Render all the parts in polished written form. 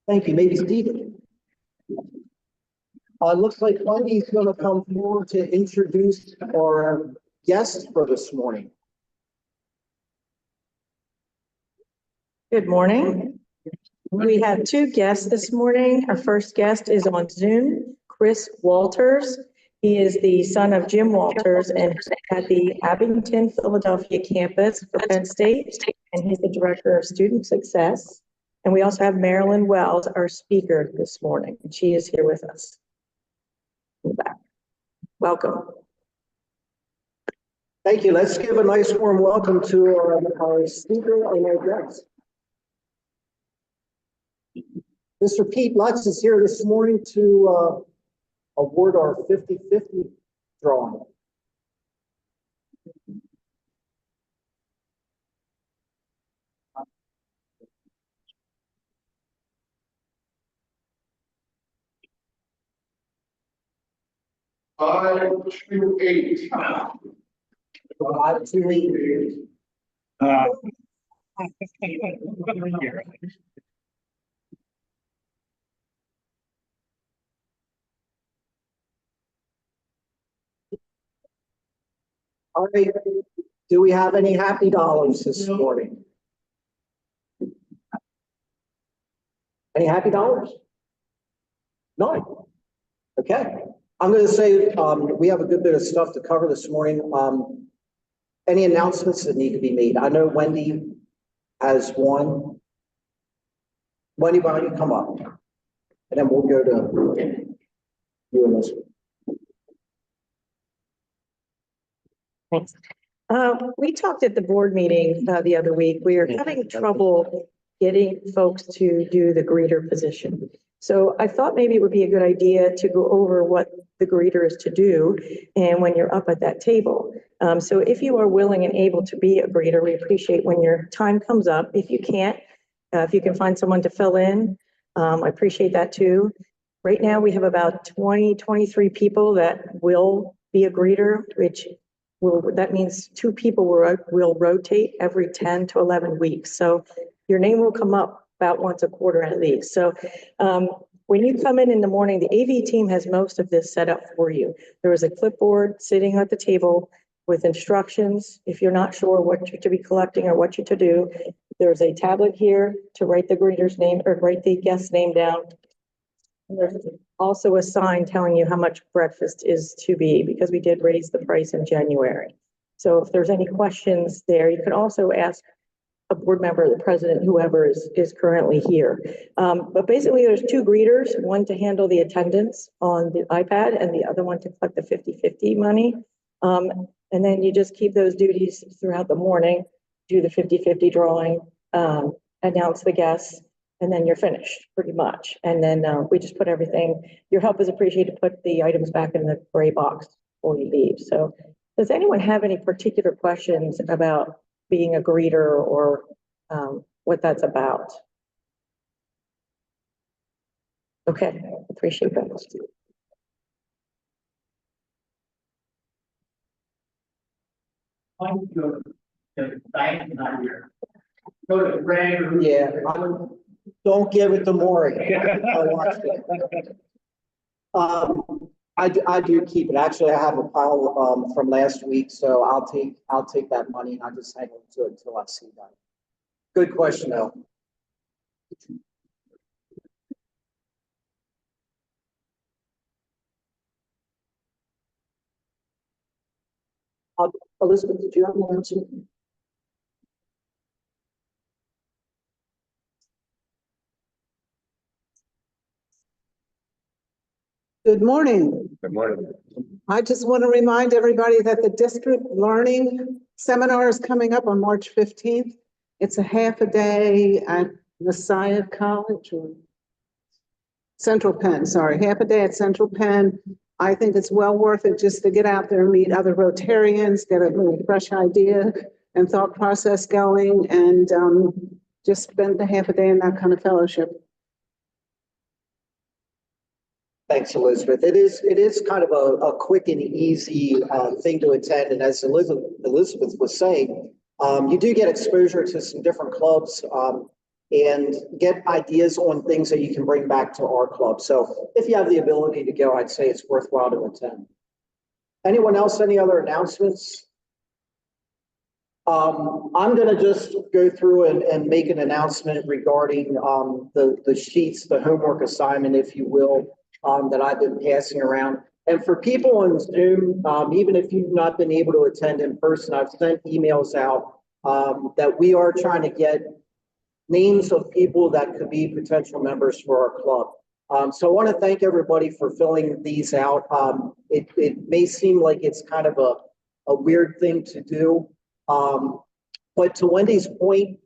Thank you. Maybe Stephen. Looks like Wendy's going to come forward to introduce our guests for this morning. Good morning. We have two guests this morning. Our first guest is on Zoom, Chris Walters. He is the son of Jim Walters and at the Abington, Philadelphia campus for Penn State, and he's the director of student success. And we also have Marilyn Wells, our speaker this morning, and she is here with us. In the back. Welcome. Thank you. Let's give a nice warm welcome to our speaker and our guest. Mr. Pete Lutz is here this morning to award our 50-50 drawing. Five, 2, 8. 5, 2, 8. All right. Do we have any happy dollars this morning? Any happy dollars? None. Okay. I'm going to say we have a good bit of stuff to cover this morning. Any announcements that need to be made? I know Wendy has one. Wendy, why don't you come up? And then we'll go to you and Elizabeth. Thanks. We talked at the board meeting the other week. We are having trouble getting folks to do the greeter position. So I thought maybe it would be a good idea to go over what the greeter is to do and when you're up at that table. So if you are willing and able to be a greeter, we appreciate when your time comes up. If you can't, if you can find someone to fill in, I appreciate that too. Right now we have about 23 people that will be a greeter, which that means 2 people will rotate every 10 to 11 weeks. So your name will come up about once a quarter at least. So when you come in the morning, the AV team has most of this set up for you. There is a clipboard sitting at the table with instructions. If you're not sure what you're to be collecting or what you're to do, there's a tablet here to write the greeter's name or write the guest's name down. And there's also a sign telling you how much breakfast is to be, because we did raise the price in January. So if there's any questions there, you can also ask a board member, the president, whoever is currently here. But basically there's 2 greeters, one to handle the attendance on the iPad and the other one to collect the 50-50 money. And then you just keep those duties throughout the morning, do the 50-50 drawing, announce the guests, and then you're finished pretty much. And then we just put everything, your help is appreciated to put the items back in the gray box before you leave. So does anyone have any particular questions about being a greeter or what that's about? Okay, appreciate that. Yeah, don't give it to Maury. I watched it. I do keep it. Actually, I have a pile from last week, so I'll take that money and I'll just hang on to it until I see that. Good question, though. Elizabeth, did you have one? Good morning. Good morning. I just want to remind everybody that the district learning seminar is coming up on March 15th. It's a half a day at Messiah College or Central Penn, sorry, half a day at Central Penn. I think it's well worth it just to get out there and meet other Rotarians, get a little fresh idea and thought process going, and just spend the half a day in that kind of fellowship. Thanks, Elizabeth. It is kind of a quick and easy thing to attend. And as Elizabeth was saying, you do get exposure to some different clubs and get ideas on things that you can bring back to our club. So if you have the ability to go, I'd say it's worthwhile to attend. Anyone else, any other announcements? I'm going to just go through and make an announcement regarding the sheets, the homework assignment, if you will, that I've been passing around. And for people on Zoom, even if you've not been able to attend in person, I've sent emails out that we are trying to get names of people that could be potential members for our club. So I want to thank everybody for filling these out. It may seem like it's kind of a weird thing to do. But to Wendy's point,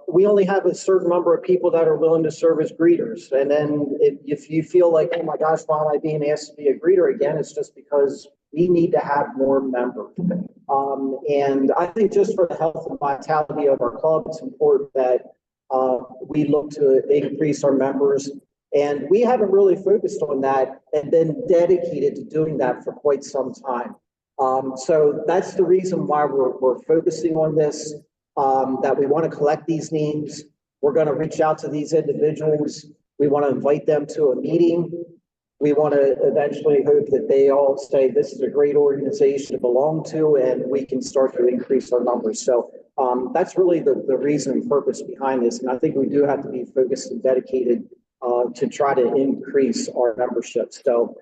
we only have a certain number of people that are willing to serve as greeters. And then if you feel like, oh my gosh, why am I being asked to be a greeter again? It's just because we need to have more members. And I think just for the health and vitality of our club, it's important that we look to increase our members. And we haven't really focused on that and been dedicated to doing that for quite some time. So that's the reason why we're focusing on this, that we want to collect these names. We're going to reach out to these individuals. We want to invite them to a meeting. We want to eventually hope that they all say, this is a great organization to belong to, and we can start to increase our numbers. So that's really the reason and purpose behind this. And I think we do have to be focused and dedicated to try to increase our membership. So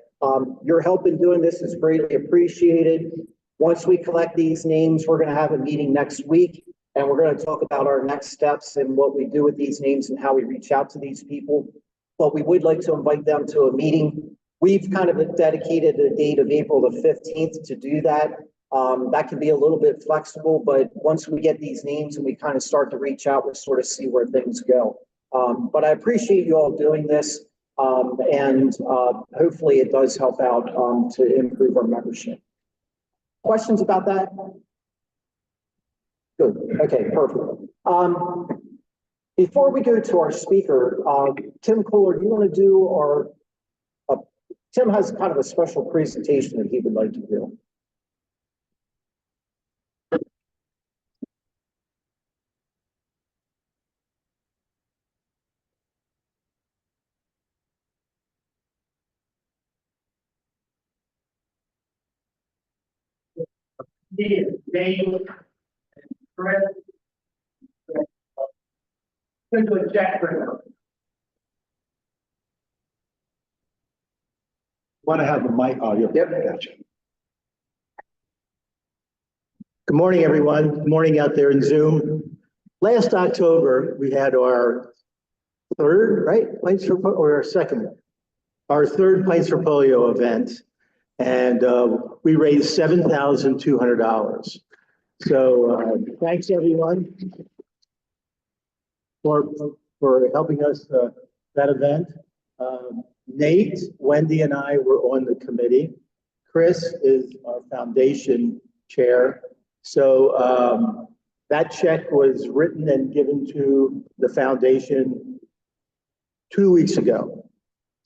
your help in doing this is greatly appreciated. Once we collect these names, we're going to have a meeting next week, and we're going to talk about our next steps and what we do with these names and how we reach out to these people. But we would like to invite them to a meeting. We've kind of dedicated a date of April the 15th to do that. That can be a little bit flexible, but once we get these names and we kind of start to reach out, we'll sort of see where things go. But I appreciate you all doing this. And hopefully it does help out to improve our membership. Questions about that? Good. Okay, perfect. Before we go to our speaker, Tim Kohler, do you want to do our, Tim has kind of a special presentation that he would like to do. Name and Fred. Jack Brenner. Want to have the mic? Oh, yep. Gotcha. Good morning, everyone. Good morning out there in Zoom. Last October, we had our third, right? Pints for, or our second one? Our third Pints for Polio event. And we raised $7,200. So thanks, everyone, for helping us that event. Nate, Wendy, and I were on the committee. Chris is our foundation chair. So that check was written and given to the foundation 2 weeks ago.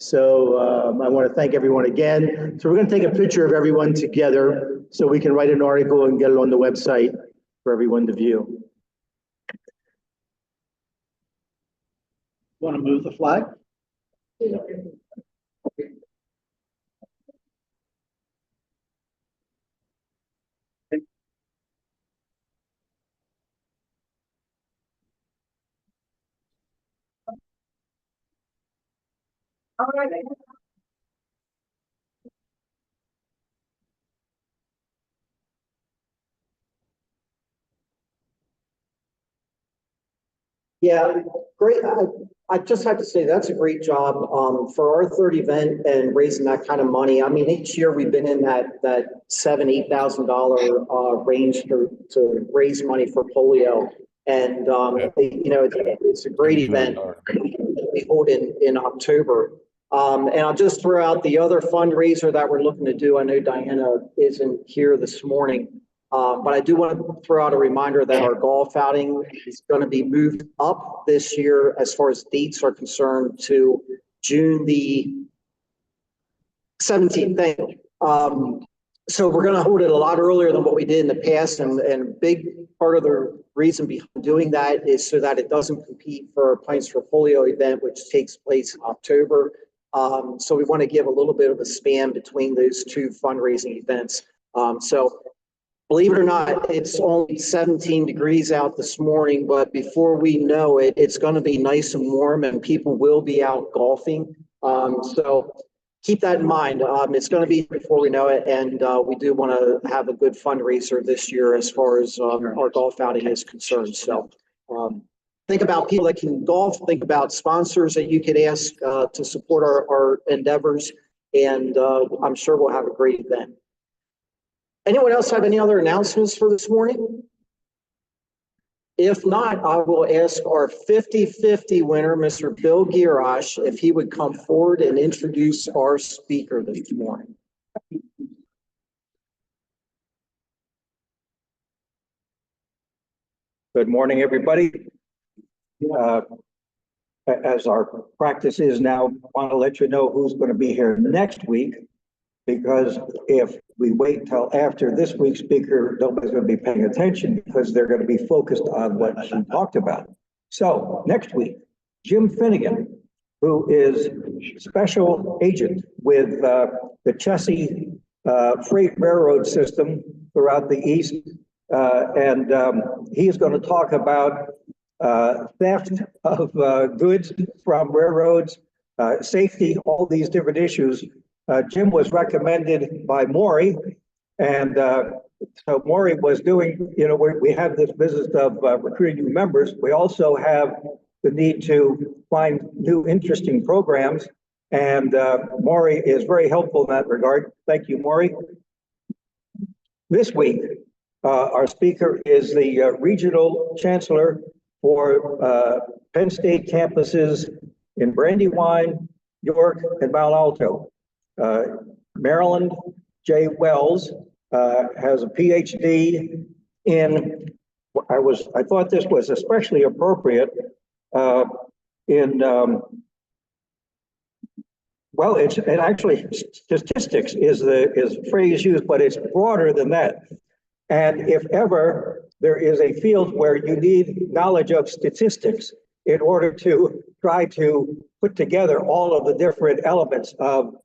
So I want to thank everyone again. So we're going to take a picture of everyone together so we can write an article and get it on the website for everyone to view. Want to move the flag? All right. Yeah, great. I just have to say that's a great job for our third event and raising that kind of money. I mean, each year we've been in that $7,000 to $8,000 range to raise money for polio, and you know it's a great event we hold in October. And I'll just throw out the other fundraiser that we're looking to do. I know Diana isn't here this morning. But I do want to throw out a reminder that our golf outing is going to be moved up this year as far as dates are concerned to June the 17th, thank you. So we're going to hold it a lot earlier than what we did in the past, and big part of the reason behind doing that is so that it doesn't compete for our Pints for Polio event, which takes place in October. So we want to give a little bit of a span between those two fundraising events. So believe it or not, it's only 17 degrees out this morning, but before we know it, it's going to be nice and warm and people will be out golfing. So keep that in mind. It's going to be before we know it. And we do want to have a good fundraiser this year as far as our golf outing is concerned. So think about people that can golf, think about sponsors that you could ask to support our endeavors. And I'm sure we'll have a great event. Anyone else have any other announcements for this morning? If not, I will ask our 50-50 winner, Mr. Bill Girash, if he would come forward and introduce our speaker this morning. Good morning, everybody. As our practice is now, I want to let you know who's going to be here next week, because if we wait till after this week's speaker, nobody's going to be paying attention because they're going to be focused on what she talked about. So next week, Jim Finnegan, who is special agent with the Chessie Freight Railroad system throughout the East. He is going to talk about theft of goods from railroads, safety, all these different issues. Jim was recommended by Maury, and so Maury was doing, we have this business of recruiting new members. We also have the need to find new interesting programs, and Maury is very helpful in that regard. Thank you, Maury. This week, our speaker is the regional chancellor for Penn State campuses in Brandywine, York, and Palo Alto. Maryland J. Wells has a PhD in, I thought this was especially appropriate in, well, it's actually statistics is the phrase used, but it's broader than that. And if ever there is a field where you need knowledge of statistics in order to try to put together all of the different elements of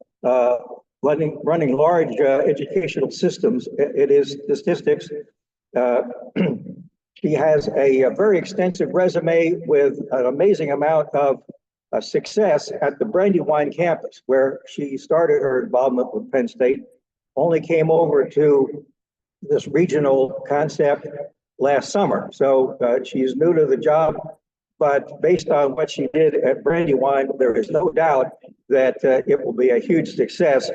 running large educational systems, it is statistics. She has a very extensive resume with an amazing amount of success at the Brandywine campus, where she started her involvement with Penn State, only came over to this regional concept last summer. So she's new to the job, but based on what she did at Brandywine, there is no doubt that it will be a huge success.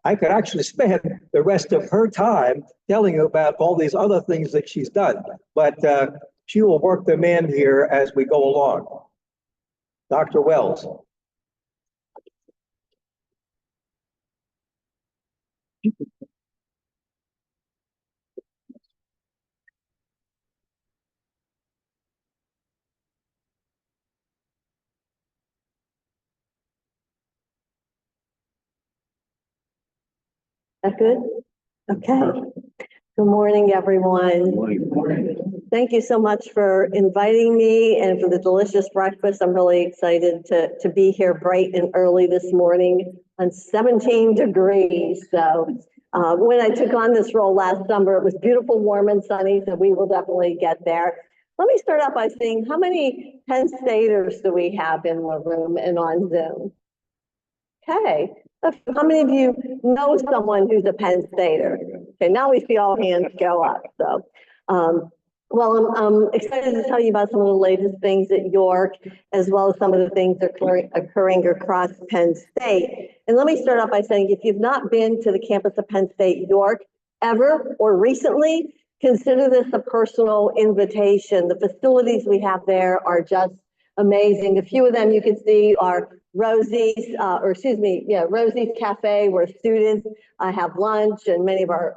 I could actually spend the rest of her time telling you about all these other things that she's done, but she will work them in here as we go along. Dr. Wells. That good? Okay. Good morning, everyone. Good morning. Thank you so much for inviting me and for the delicious breakfast. I'm really excited to be here bright and early this morning on 17 degrees. So when I took on this role last summer, it was beautiful, warm, and sunny, so we will definitely get there. Let me start out by saying, how many Penn Staters do we have in the room and on Zoom? Okay. How many of you know someone who's a Penn Stater? Okay, now we see all hands go up. So, well, I'm excited to tell you about some of the latest things at York, as well as some of the things that are occurring across Penn State. And let me start off by saying, if you've not been to the campus of Penn State York ever or recently, consider this a personal invitation. The facilities we have there are just amazing. A few of them you can see are Rosie's, Rosie's Cafe, where students have lunch, and many of our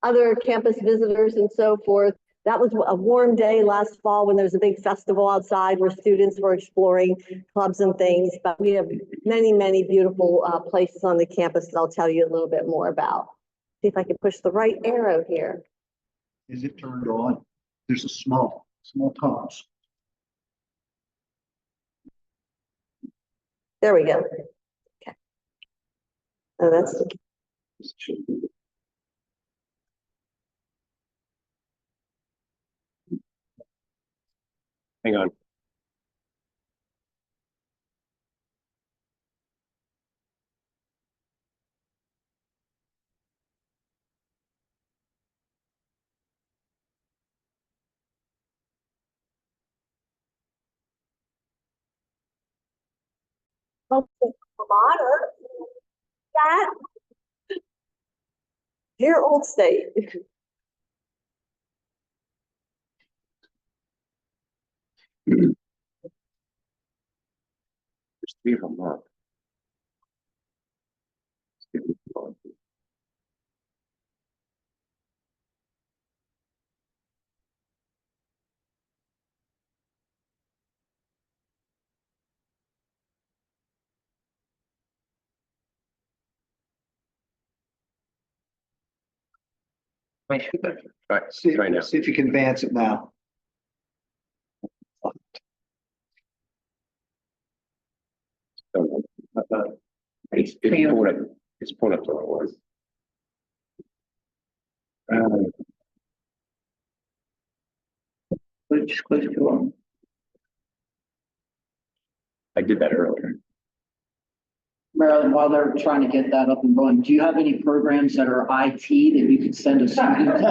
other campus visitors and so forth. that was a warm day last fall when there was a big festival outside where students were exploring clubs and things. But we have many, many beautiful places on the campus that I'll tell you a little bit more about. See if I can push the right arrow here. Is it turned on? There's a small tops. There we go. Okay. Oh, that's Hang on. Vermonter. That dear old state. There's three of them up. Right, right now. See if you can advance it now. It's pulling up. It's pulling up the wrong one. Just click it on. I did that earlier. Marilyn, while they're trying to get that up and going, do you have any programs that are IT that you could send a student?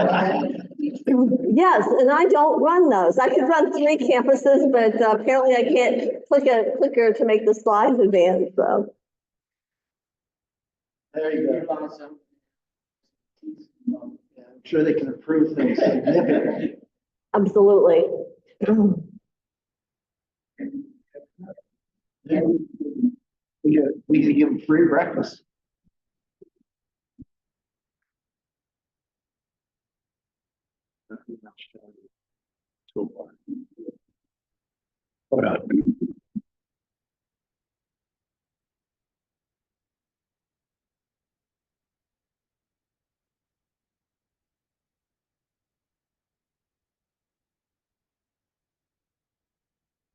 Yes, and I don't run those. I could run 3 campuses, but apparently I can't click a clicker to make the slides advance, so. There you go. Awesome. I'm sure they can improve things significantly. Absolutely. We can give them free breakfast. Hold on.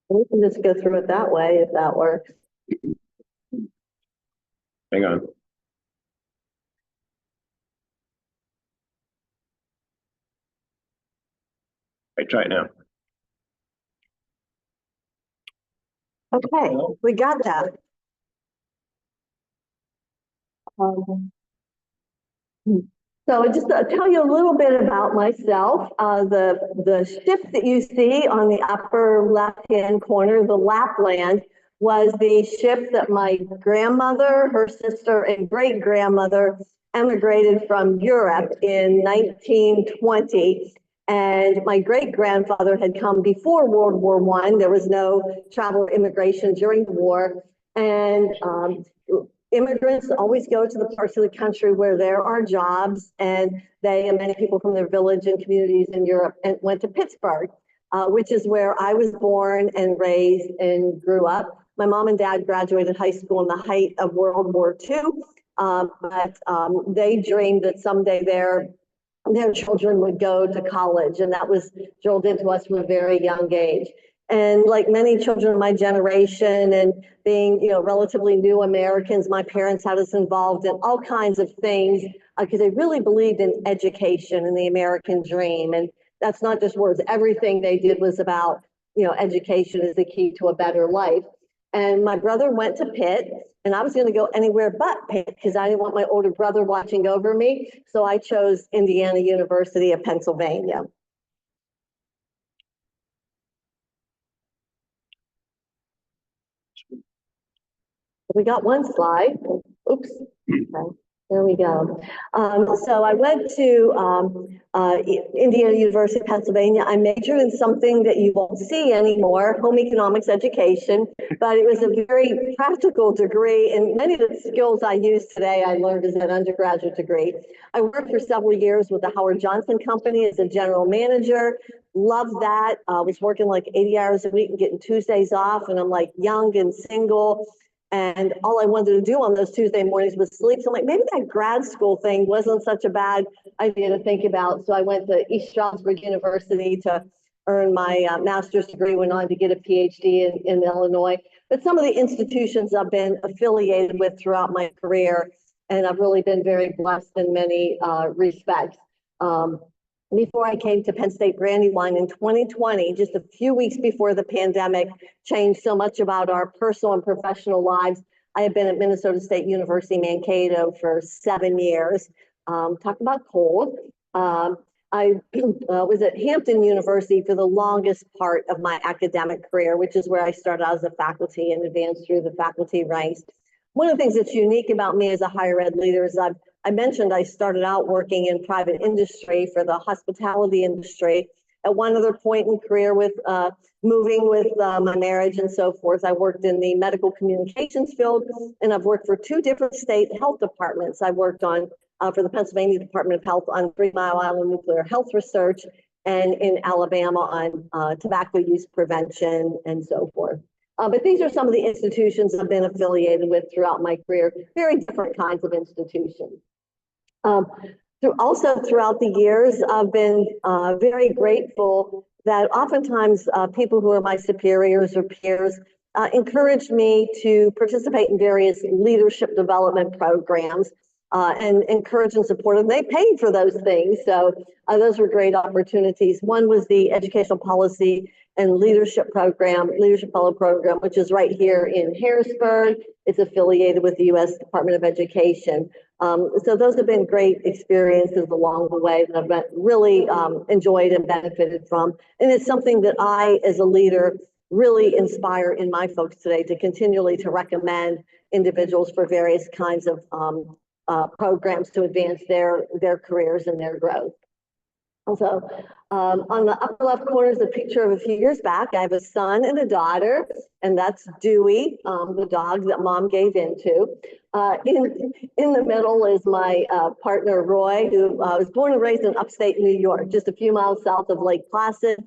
We can just go through it that way if that works. Hang on. I try it now. Okay, we got that. So just to tell you a little bit about myself, the ship that you see on the upper left-hand corner, the Lapland, was the ship that my grandmother, her sister, and great-grandmother emigrated from Europe in 1920. And my great-grandfather had come before World War I. There was no travel or immigration during the war. And immigrants always go to the parts of the country where there are jobs, and they and many people from their village and communities in Europe and went to Pittsburgh, which is where I was born and raised and grew up. My mom and dad graduated high school in the height of World War II, but they dreamed that someday their children would go to college, and that was drilled into us from a very young age. And like many children of my generation and being, relatively new Americans, my parents had us involved in all kinds of things because they really believed in education and the American dream. And that's not just words. Everything they did was about, education is the key to a better life. And my brother went to Pitt, and I was going to go anywhere but Pitt because I didn't want my older brother watching over me. So I chose Indiana University of Pennsylvania. We got one slide. Oops. Okay. There we go. So I went to Indiana University, Pennsylvania. I majored in something that you won't see anymore, home economics education, but it was a very practical degree, and many of the skills I use today I learned as an undergraduate degree. I worked for several years with the Howard Johnson Company as a general manager. Loved that. Was working like 80 hours a week and getting Tuesdays off, and I'm like young and single. And all I wanted to do on those Tuesday mornings was sleep. So I'm like, maybe that grad school thing wasn't such a bad idea to think about. So I went to East Stroudsburg University to earn my master's degree, went on to get a PhD in Illinois. But some of the institutions I've been affiliated with throughout my career, and I've really been very blessed in many respects. Before I came to Penn State Brandywine in 2020, just a few weeks before the pandemic changed so much about our personal and professional lives, I had been at Minnesota State University, Mankato for 7 years. Talk about cold. I was at Hampton University for the longest part of my academic career, which is where I started out as a faculty and advanced through the faculty ranks. One of the things that's unique about me as a higher ed leader is I mentioned I started out working in private industry for the hospitality industry. At one other point in career with moving with my marriage and so forth, I worked in the medical communications field, and I've worked for 2 different state health departments. I worked on for the Pennsylvania Department of Health on 3 Mile Island nuclear health research, and in Alabama on tobacco use prevention and so forth. But these are some of the institutions I've been affiliated with throughout my career, very different kinds of institutions. Also throughout the years, I've been very grateful that oftentimes people who are my superiors or peers encouraged me to participate in various leadership development programs and encourage and support them. They paid for those things, so those were great opportunities. One was the Educational Policy and Leadership Fellow Program, which is right here in Harrisburg. It's affiliated with the U.S. Department of Education. So those have been great experiences along the way that I've really enjoyed and benefited from. And it's something that I, as a leader, really inspire in my folks today to continually to recommend individuals for various kinds of programs to advance their careers and their growth. Also, on the upper left corner is a picture of a few years back. I have a son and a daughter, and that's Dewey, the dog that Mom gave into. In the middle is my partner, Roy, who was born and raised in upstate New York, just a few miles south of Lake Placid.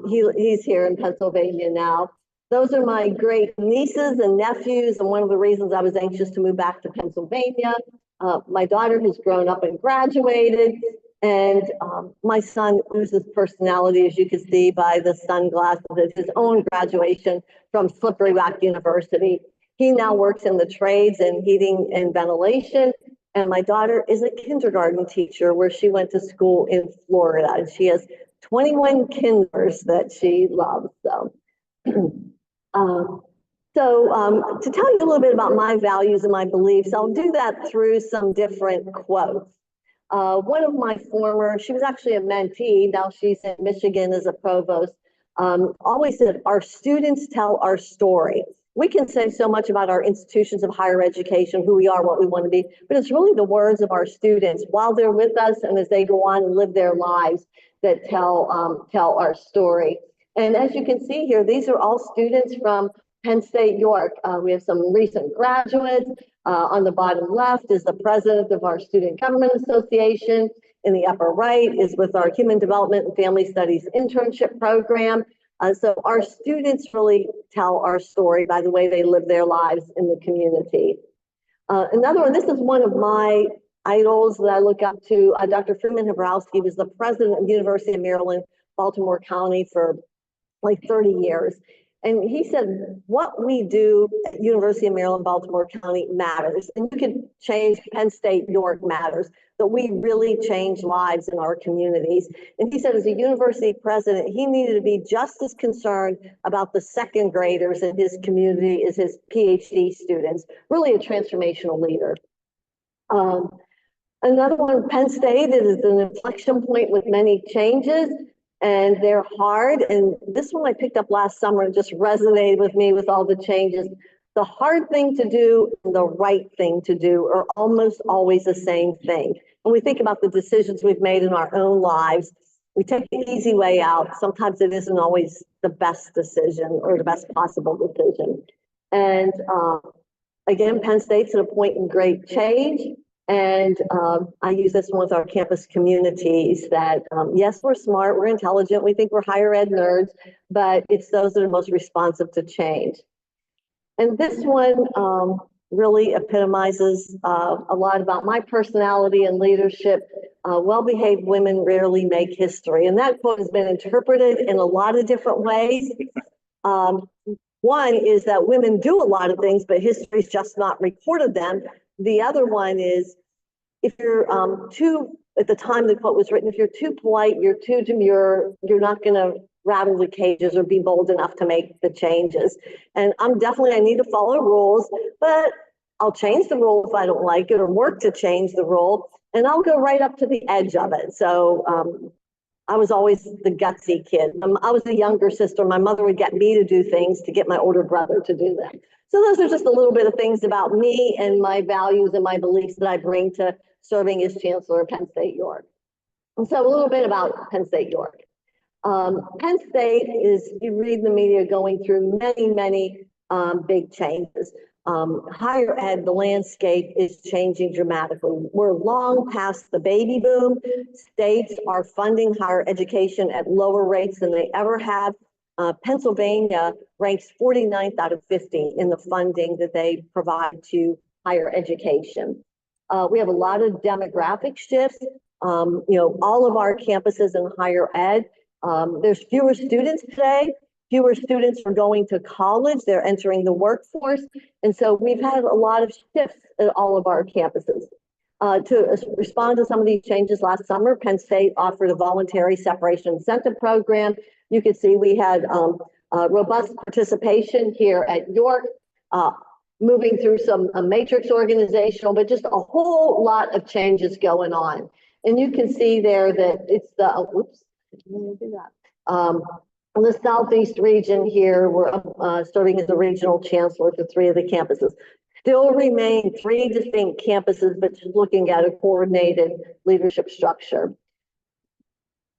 He's here in Pennsylvania now. Those are my great nieces and nephews, and one of the reasons I was anxious to move back to Pennsylvania. My daughter has grown up and graduated. And my son loses personality, as you can see by the sunglasses, at his own graduation from Slippery Rock University. He now works in the trades and heating and ventilation. And my daughter is a kindergarten teacher where she went to school in Florida. And she has 21 kinders that she loves. So, to tell you a little bit about my values and my beliefs, I'll do that through some different quotes. One of my she was actually a mentee, now she's in Michigan as a provost, always said, our students tell our story. We can say so much about our institutions of higher education, who we are, what we want to be, but it's really the words of our students while they're with us and as they go on and live their lives that tell our story. And as you can see here, these are all students from Penn State York. We have some recent graduates. On the bottom left is the president of our Student Government Association. In the upper right is with our Human Development and Family Studies internship program. So our students really tell our story by the way they live their lives in the community. Another one, this is one of my idols that I look up to. Dr. Freeman Habrowski was the president of the University of Maryland, Baltimore County for like 30 years. And he said, what we do at University of Maryland, Baltimore County matters. And you can change Penn State, York matters, but we really change lives in our communities. And he said, as a university president, he needed to be just as concerned about the second graders in his community as his PhD students, really a transformational leader. Another one, Penn State, is an inflection point with many changes. And they're hard. And this one I picked up last summer and just resonated with me with all the changes. the hard thing to do and the right thing to do are almost always the same thing. When we think about the decisions we've made in our own lives, we take the easy way out. Sometimes it isn't always the best decision or the best possible decision. And again, Penn State's at a point in great change. And I use this one with our campus communities that, yes, we're smart, we're intelligent, we think we're higher ed nerds, but it's those that are most responsive to change. And this one really epitomizes a lot about my personality and leadership. Well-behaved women rarely make history. And that quote has been interpreted in a lot of different ways. One is that women do a lot of things, but history's just not recorded them. The other one is if you're at the time the quote was written, if you're too polite, you're too demure, you're not going to rattle the cages or be bold enough to make the changes. And I need to follow rules, but I'll change the rule if I don't like it or work to change the rule, and I'll go right up to the edge of it. So I was always the gutsy kid. I was the younger sister. My mother would get me to do things to get my older brother to do them. So those are just a little bit of things about me and my values and my beliefs that I bring to serving as Chancellor of Penn State York. And so a little bit about Penn State York. Penn State is, you read in the media, going through many big changes. Higher ed, the landscape is changing dramatically. We're long past the baby boom. States are funding higher education at lower rates than they ever have. Pennsylvania ranks 49th out of 50 in the funding that they provide to higher education. We have a lot of demographic shifts. All of our campuses in higher ed, there's fewer students today. Fewer students are going to college. They're entering the workforce. And so we've had a lot of shifts at all of our campuses. To respond to some of these changes last summer, Penn State offered a voluntary separation incentive program. You can see we had robust participation here at York, moving through some matrix organizational, but just a whole lot of changes going on. And you can see there that it's the, in the Southeast region here, we're serving as the regional chancellor for 3 of the campuses. Still remain 3 distinct campuses, but just looking at a coordinated leadership structure.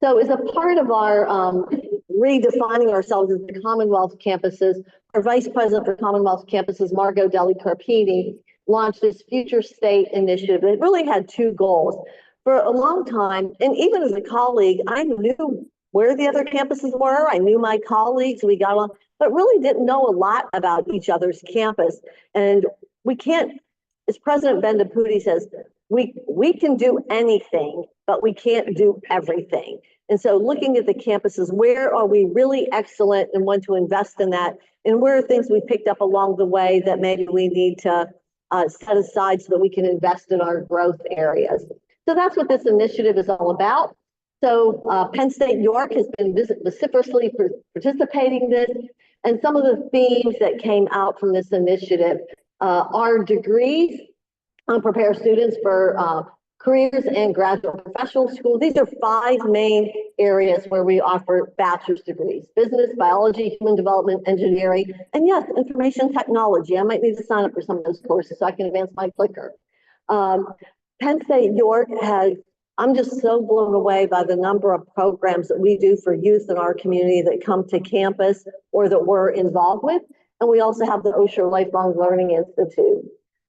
So as a part of our redefining ourselves as the Commonwealth campuses, our Vice President for Commonwealth campuses, Margot Deli Carpini, launched this Future State initiative. It really had 2 goals. For a long time, and even as a colleague, I knew where the other campuses were. I knew my colleagues, we got on, but really didn't know a lot about each other's campus. And we can't, as President Bendaputi says, we can do anything, but we can't do everything. And so looking at the campuses, where are we really excellent and want to invest in that? And where are things we picked up along the way that maybe we need to set aside so that we can invest in our growth areas? So that's what this initiative is all about. So Penn State York has been vociferously participating in this, and some of the themes that came out from this initiative are degrees, prepare students for careers and graduate professional school. These are 5 main areas where we offer bachelor's degrees: business, biology, human development, engineering, and yes, information technology. I might need to sign up for some of those courses so I can advance my clicker. Penn State York has, I'm just so blown away by the number of programs that we do for youth in our community that come to campus or that we're involved with. And we also have the Osher Lifelong Learning Institute.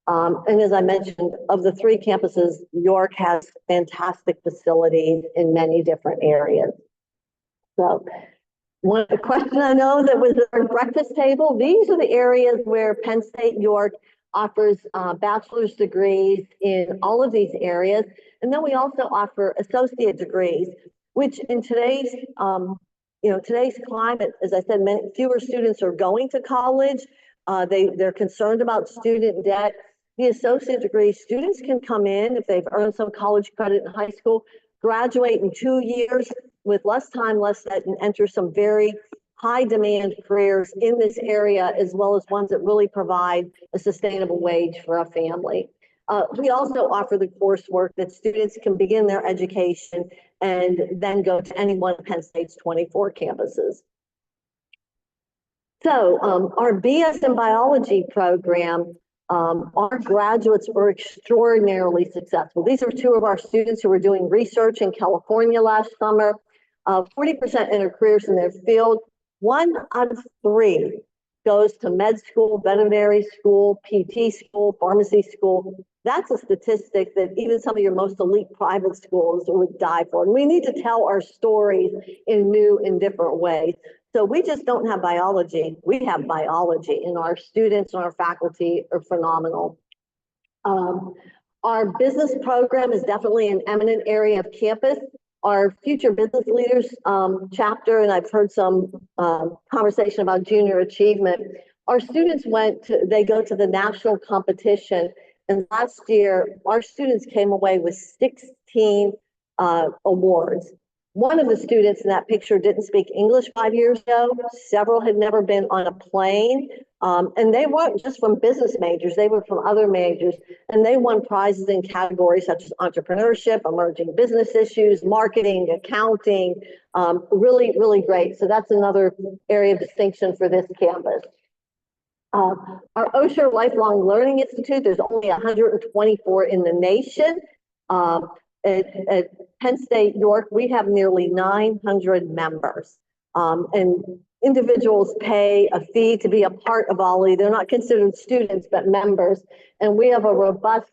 And as I mentioned, of the 3 campuses, York has fantastic facilities in many different areas. So one question I know that was at our breakfast table, these are the areas where Penn State York offers bachelor's degrees in all of these areas. And then we also offer associate degrees, which in today's, today's climate, as I said, fewer students are going to college. They're concerned about student debt. The associate degree, students can come in if they've earned some college credit in high school, graduate in 2 years with less time, less debt, and enter some very high demand careers in this area, as well as ones that really provide a sustainable wage for a family. We also offer the coursework that students can begin their education and then go to any one of Penn State's 24 campuses. So our BS in biology program, our graduates were extraordinarily successful. These are two of our students who were doing research in California last summer. 40% enter careers in their field. 1 out of 3 goes to med school, veterinary school, PT school, pharmacy school. That's a statistic that even some of your most elite private schools would die for. And we need to tell our stories in new and different ways. So we just don't have biology. We have biology, and our students and our faculty are phenomenal. Our business program is definitely an eminent area of campus. Our future business leaders chapter, and I've heard some conversation about junior achievement. Our students they go to the national competition, and last year our students came away with 16 awards. One of the students in that picture didn't speak English 5 years ago. Several had never been on a plane. And they weren't just from business majors, they were from other majors. And they won prizes in categories such as entrepreneurship, emerging business issues, marketing, accounting. Really, really great. So that's another area of distinction for this campus. Our Osher Lifelong Learning Institute, there's only 124 in the nation. At Penn State York, we have nearly 900 members. And individuals pay a fee to be a part of OLLI. They're not considered students, but members. And we have a robust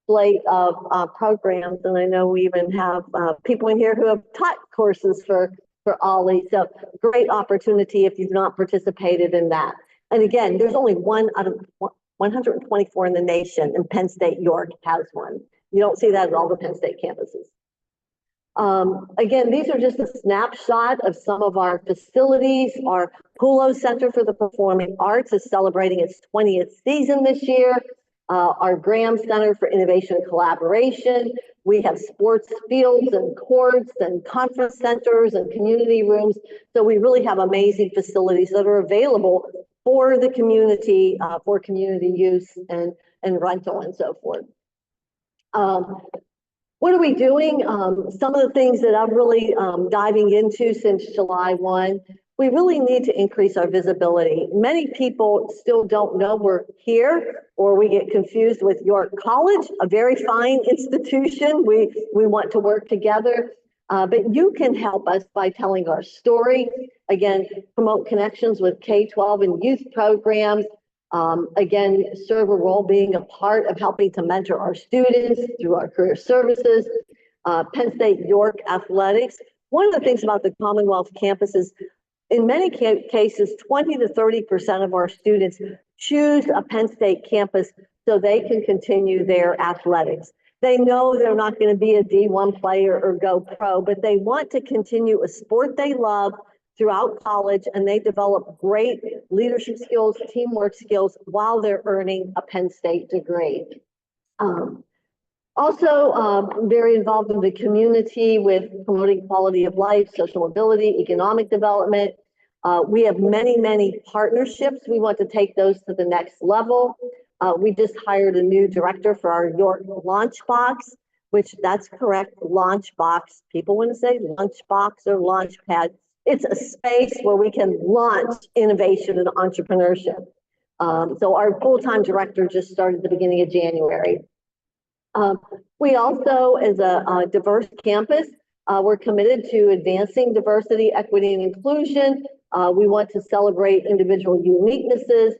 slate of programs. And I know we even have people in here who have taught courses for OLLI. So great opportunity if you've not participated in that. And again, there's only 1 out of 124 in the nation, and Penn State York has one. You don't see that at all the Penn State campuses. Again, these are just a snapshot of some of our facilities. Our Hulo Center for the Performing Arts is celebrating its 20th season this year. Our Graham Center for Innovation and Collaboration. We have sports fields and courts and conference centers and community rooms. So we really have amazing facilities that are available for the community, for community use and rental and so forth. What are we doing? Some of the things that I'm really diving into since July 1, we really need to increase our visibility. Many people still don't know we're here, or we get confused with York College, a very fine institution. We want to work together, but you can help us by telling our story. Again, promote connections with K-12 and youth programs. Again, serve a role being a part of helping to mentor our students through our career services. Penn State York Athletics. One of the things about the Commonwealth campus is, in many cases, 20 to 30% of our students choose a Penn State campus so they can continue their athletics. They know they're not going to be a D1 player or go pro, but they want to continue a sport they love throughout college, and they develop great leadership skills, teamwork skills while they're earning a Penn State degree. Also, very involved in the community with promoting quality of life, social mobility, economic development. We have many, many partnerships. We want to take those to the next level. We just hired a new director for our York Launchbox, which that's correct, Launchbox. People want to say Lunchbox or Launchpad. It's a space where we can launch innovation and entrepreneurship. So our full-time director just started at the beginning of January. We also, as a diverse campus, we're committed to advancing diversity, equity, and inclusion. We want to celebrate individual uniquenesses.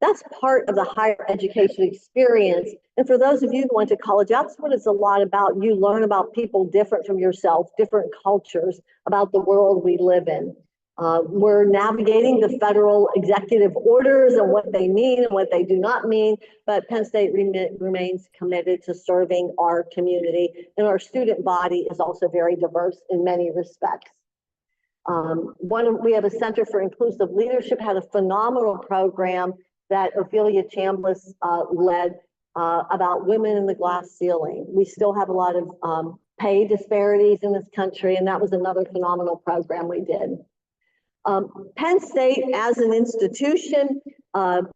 That's part of the higher education experience. And for those of you who went to college, that's what it's a lot about. You learn about people different from yourself, different cultures, about the world we live in. We're navigating the federal executive orders and what they mean and what they do not mean, but Penn State remains committed to serving our community, and our student body is also very diverse in many respects. We have a Center for Inclusive Leadership, had a phenomenal program that Ophelia Chambliss led about women in the glass ceiling. We still have a lot of pay disparities in this country, and that was another phenomenal program we did. Penn State as an institution,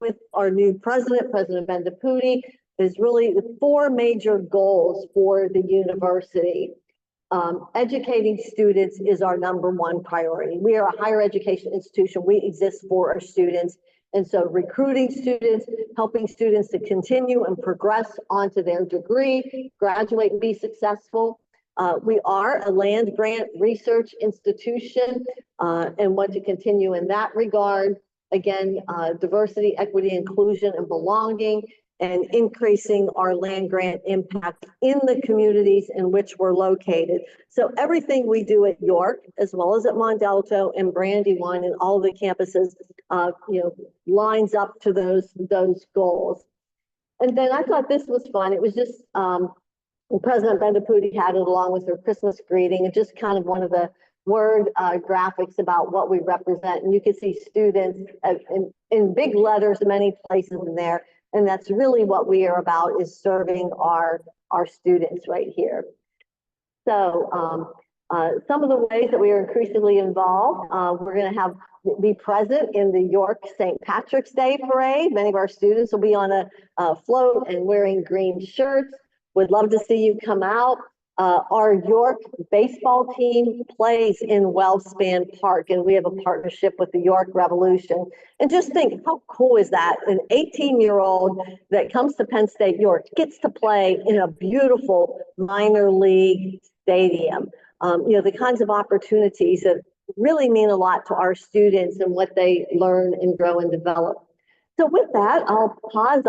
with our new president, President Bendaputi, is really the 4 major goals for the university. Educating students is our number one priority. We are a higher education institution. We exist for our students. And so recruiting students, helping students to continue and progress onto their degree, graduate and be successful. We are a land grant research institution and want to continue in that regard. Again, diversity, equity, inclusion, and belonging, and increasing our land grant impact in the communities in which we're located. So everything we do at York, as well as at Mondelto and Brandywine and all the campuses, lines up to those goals. And then I thought this was fun. It was just, President Bendapudi had it along with her Christmas greeting, and just kind of one of the word graphics about what we represent. And you can see students in big letters, many places in there. And that's really what we are about, is serving our students right here. So some of the ways that we are increasingly involved, we're going to be present in the York St. Patrick's Day Parade. Many of our students will be on a float and wearing green shirts. Would love to see you come out. Our York baseball team plays in Wellspan Park, and we have a partnership with the York Revolution. And just think, how cool is that? An 18-year-old that comes to Penn State York gets to play in a beautiful minor league stadium. The kinds of opportunities that really mean a lot to our students and what they learn and grow and develop. So with that, I'll pause.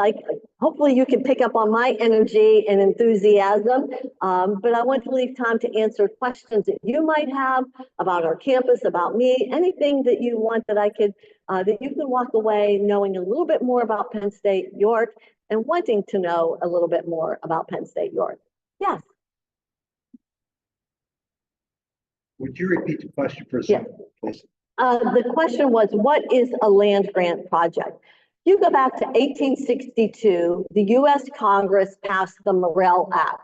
Hopefully you can pick up on my energy and enthusiasm, but I want to leave time to answer questions that you might have about our campus, about me, anything that you want that I could, that you can walk away knowing a little bit more about Penn State York and wanting to know a little bit more about Penn State York. Yes. Would you repeat the question for a second, please? The question was, what is a land grant project? You go back to 1862, the U.S. Congress passed the Morrill Act.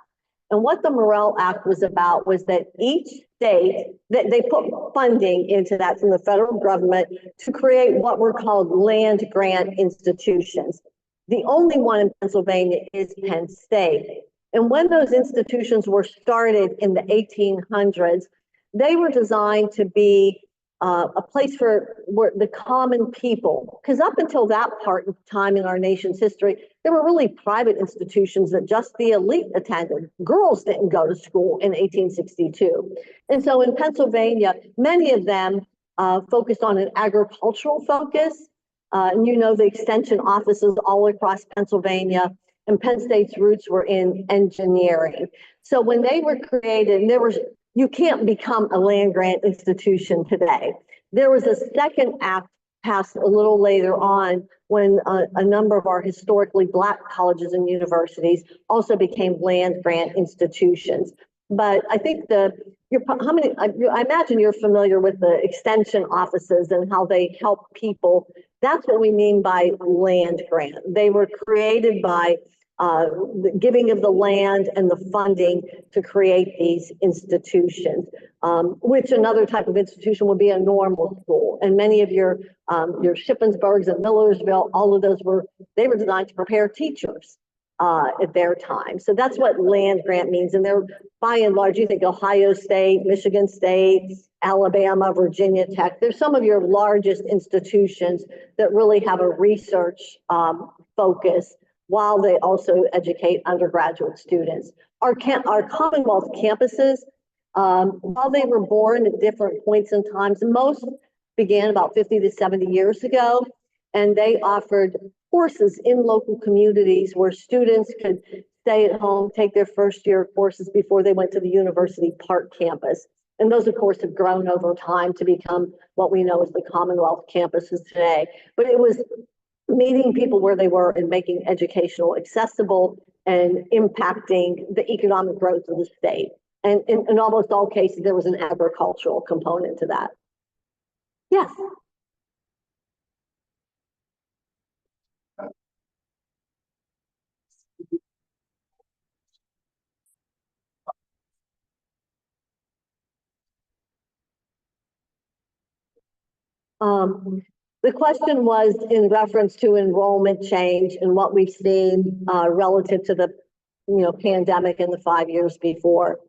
And what the Morrill Act was about was that each state, that they put funding into that from the federal government to create what were called land grant institutions. The only one in Pennsylvania is Penn State. And when those institutions were started in the 1800s, they were designed to be a place for the common people, because up until that part of time in our nation's history, there were really private institutions that just the elite attended. Girls didn't go to school in 1862. And so in Pennsylvania, many of them focused on an agricultural focus. And the extension offices all across Pennsylvania, and Penn State's roots were in engineering. So when they were created, you can't become a land grant institution today. There was a second act passed a little later on when a number of our historically Black colleges and universities also became land grant institutions. But I think I imagine you're familiar with the extension offices and how they help people. That's what we mean by land grant. They were created by the giving of the land and the funding to create these institutions, which another type of institution would be a normal school. And many of your Shippensburgs and Millersville, all of those were designed to prepare teachers at their time. So that's what land grant means. And they're by and large, you think Ohio State, Michigan State, Alabama, Virginia Tech. There's some of your largest institutions that really have a research focus, while they also educate undergraduate students. Our Commonwealth campuses, while they were born at different points in time, most began about 50 to 70 years ago, and they offered courses in local communities where students could stay at home, take their first year courses before they went to the University Park campus. And those, of course, have grown over time to become what we know as the Commonwealth campuses today. But it was meeting people where they were and making educational accessible and impacting the economic growth of the state. And in almost all cases, there was an agricultural component to that. Yes. The question was in reference to enrollment change and what we've seen relative to the pandemic in the 5 years before.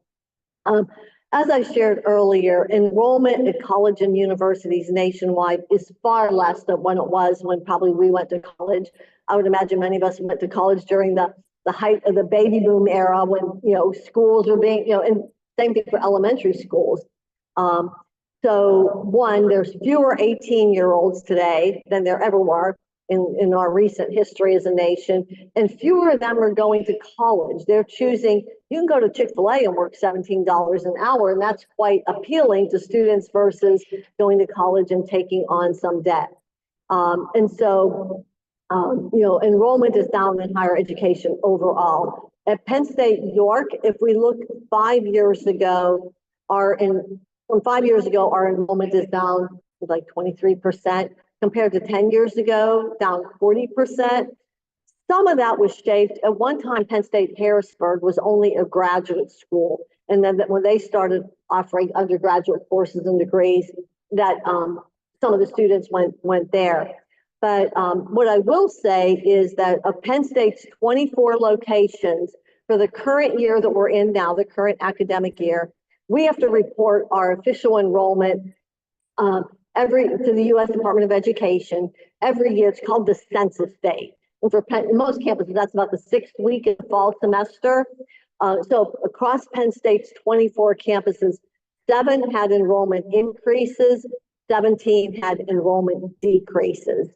As I shared earlier, enrollment at college and universities nationwide is far less than when it was when probably we went to college. I would imagine many of us went to college during the height of the baby boom era when, schools were being, and same thing for elementary schools. So one, there's fewer 18-year-olds today than there ever were in our recent history as a nation, and fewer of them are going to college. They're choosing, you can go to Chick-fil-A and work $17 an hour, and that's quite appealing to students versus going to college and taking on some debt. Enrollment is down in higher education overall. At Penn State York, if we look 5 years ago, from 5 years ago, our enrollment is down like 23%, compared to 10 years ago, down 40%. Some of that was shaped. At one time, Penn State Harrisburg was only a graduate school. And then when they started offering undergraduate courses and degrees, that some of the students went there. But what I will say is that of Penn State's 24 locations for the current year that we're in now, the current academic year, we have to report our official enrollment to the U.S. Department of Education every year. It's called the census date. And for most campuses, that's about the 6th week of the fall semester. So across Penn State's 24 campuses, 7 had enrollment increases, 17 had enrollment decreases.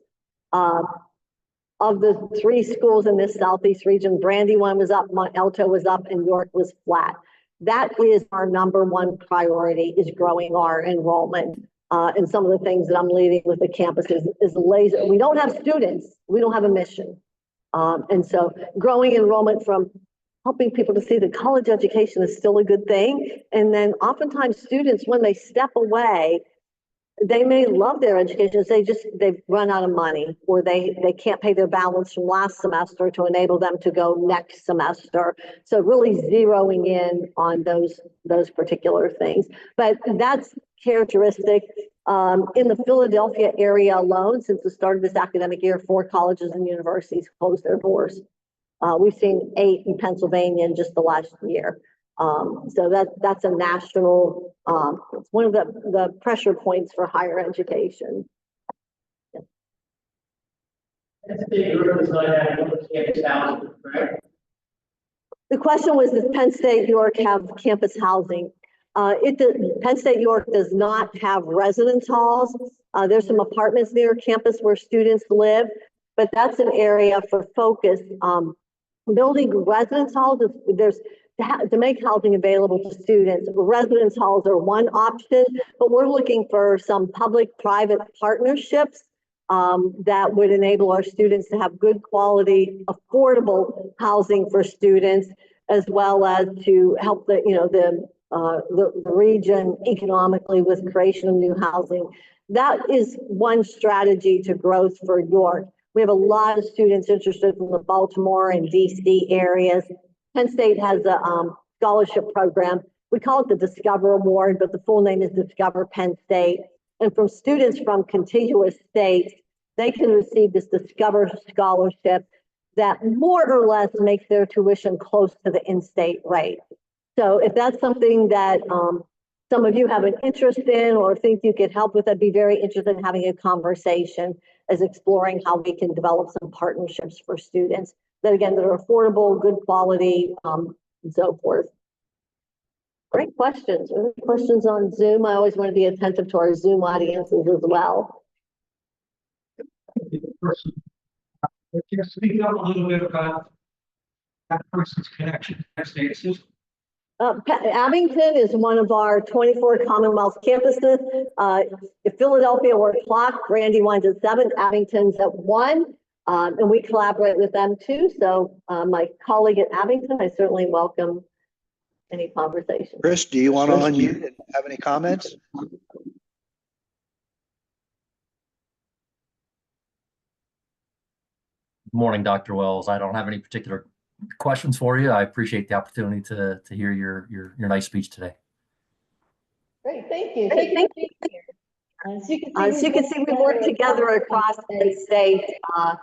Of the 3 schools in this Southeast region, Brandywine was up, Mont Alto was up, and York was flat. That is our number one priority, is growing our enrollment. And some of the things that I'm leading with the campus is laser. We don't have students. We don't have a mission. And so growing enrollment from helping people to see that college education is still a good thing. And then oftentimes students, when they step away, they may love their education. They've run out of money, or they can't pay their balance from last semester to enable them to go next semester. So really zeroing in on those particular things. But that's characteristic. In the Philadelphia area alone, since the start of this academic year, 4 colleges and universities closed their doors. We've seen 8 in Pennsylvania in just the last year. So that's a national, it's one of the pressure points for higher education. Yeah. The question was, does Penn State York have campus housing? Penn State York does not have residence halls. There's some apartments near campus where students live, but that's an area for focus. Building residence halls, to make housing available to students, residence halls are one option, but we're looking for some public-private partnerships that would enable our students to have good quality, affordable housing for students, as well as to help the region economically with creation of new housing. That is one strategy to growth for York. We have a lot of students interested from the Baltimore and DC areas. Penn State has a scholarship program. We call it the Discover Award, but the full name is Discover Penn State. And from students from contiguous states, they can receive this Discover Scholarship that more or less makes their tuition close to the in-state rate. So if that's something that some of you have an interest in or think you could help with, I'd be very interested in having a conversation as exploring how we can develop some partnerships for students that, again, that are affordable, good quality, and so forth. Great questions. Are there questions on Zoom? I always want to be attentive to our Zoom audiences as well. Can you speak up a little bit about that person's connection to Penn State system? Abington is one of our 24 Commonwealth campuses. If Philadelphia were clock, Brandywine's at 7, Abington's at 1. And we collaborate with them too. So my colleague at Abington, I certainly welcome any conversation. Chris, do you want to unmute and have any comments? Good morning, Dr. Wells. I don't have any particular questions for you. I appreciate the opportunity to hear your nice speech today. Great, thank you. Thank you. As you can see, we work together across the state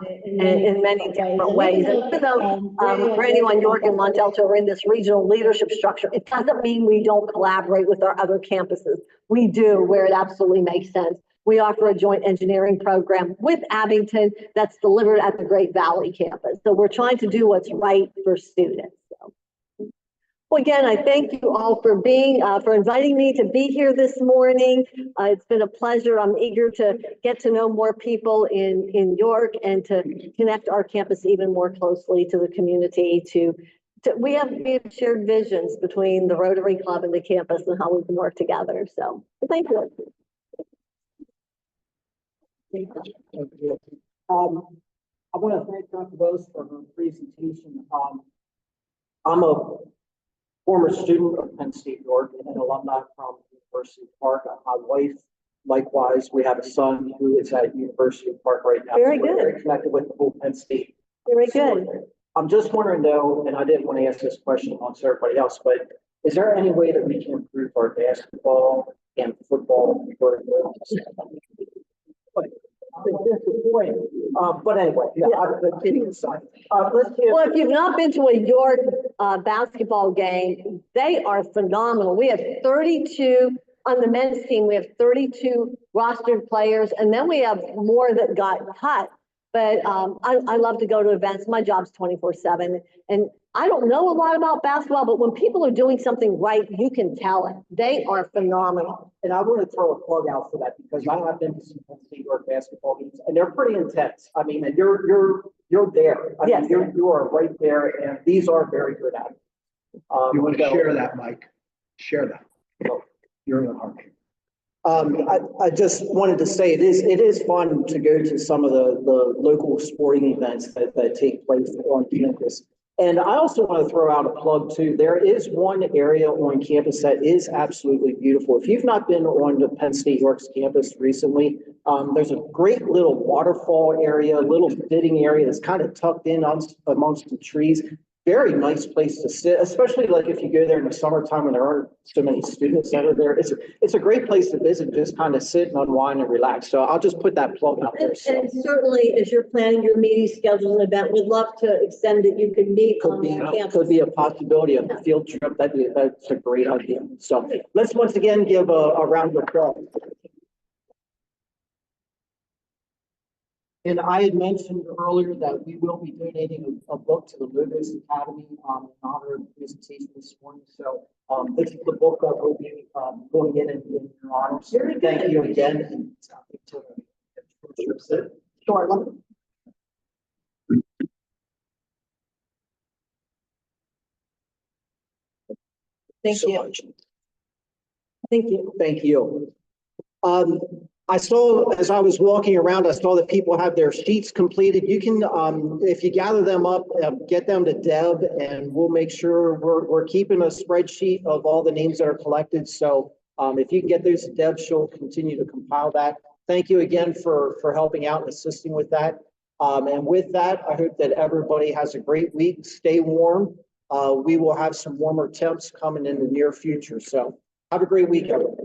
in many different ways. And even though Brandywine, York, and Montelto are in this regional leadership structure, it doesn't mean we don't collaborate with our other campuses. We do where it absolutely makes sense. We offer a joint engineering program with Abington that's delivered at the Great Valley campus. So we're trying to do what's right for students. So. Well, again, I thank you all for for inviting me to be here this morning. It's been a pleasure. I'm eager to get to know more people in York and to connect our campus even more closely to the community. We have shared visions between the Rotary Club and the campus and how we can work together. So thank you. I want to thank Dr. Bose for her presentation. I'm a former student of Penn State York and an alumni from University Park. My wife, likewise, we have a son who is at University Park right now. Very so we're good. very connected with the whole Penn State. Very good. I'm just wondering though, and I didn't want to ask this question amongst everybody else, but is there any way that we can improve our basketball and football programs? But anyway, kidding aside, Well, if you've not been to a York basketball game, they are phenomenal. We have 32 on the men's team. We have 32 rostered players, and then we have more that got cut. But I love to go to events. My job's 24/7, and I don't know a lot about basketball, but when people are doing something right, you can tell it. They are phenomenal. And I want to throw a plug out for that because I have been to some Penn State York basketball games, and they're pretty intense. I mean, and you're there. I mean, you are right there, and these are very good athletes. You want to share that, Mike? Share that. You're in the heart. I just wanted to say it is fun to go to some of the local sporting events that take place on campus. And I also want to throw out a plug too. There is one area on campus that is absolutely beautiful. If you've not been on the Penn State York's campus recently, there's a great little waterfall area, a little sitting area that's kind of tucked in amongst the trees. Very nice place to sit, especially like if you go there in the summertime when there aren't so many students that are there. It's a great place to visit, just kind of sit and unwind and relax. So I'll just put that plug out there. So. And certainly, as you're planning your meeting schedule and event, we'd love to extend that you can meet on campus. Could be a possibility of a field trip. That's a great idea. So let's once again give a round of applause. And I had mentioned earlier that we will be donating a book to the Logos Academy in honor of the presentation this morning. So this is the book that will be going in your honor. So thank you again. Sure. Thank you. Thank you. Thank you. I saw, as I was walking around, I saw that people have their sheets completed. You can, if you gather them up, get them to Deb, and we'll make sure we're keeping a spreadsheet of all the names that are collected. So if you can get those to Deb, she'll continue to compile that. Thank you again for helping out and assisting with that. And with that, I hope that everybody has a great week. Stay warm. We will have some warmer temps coming in the near future. So have a great week, everyone.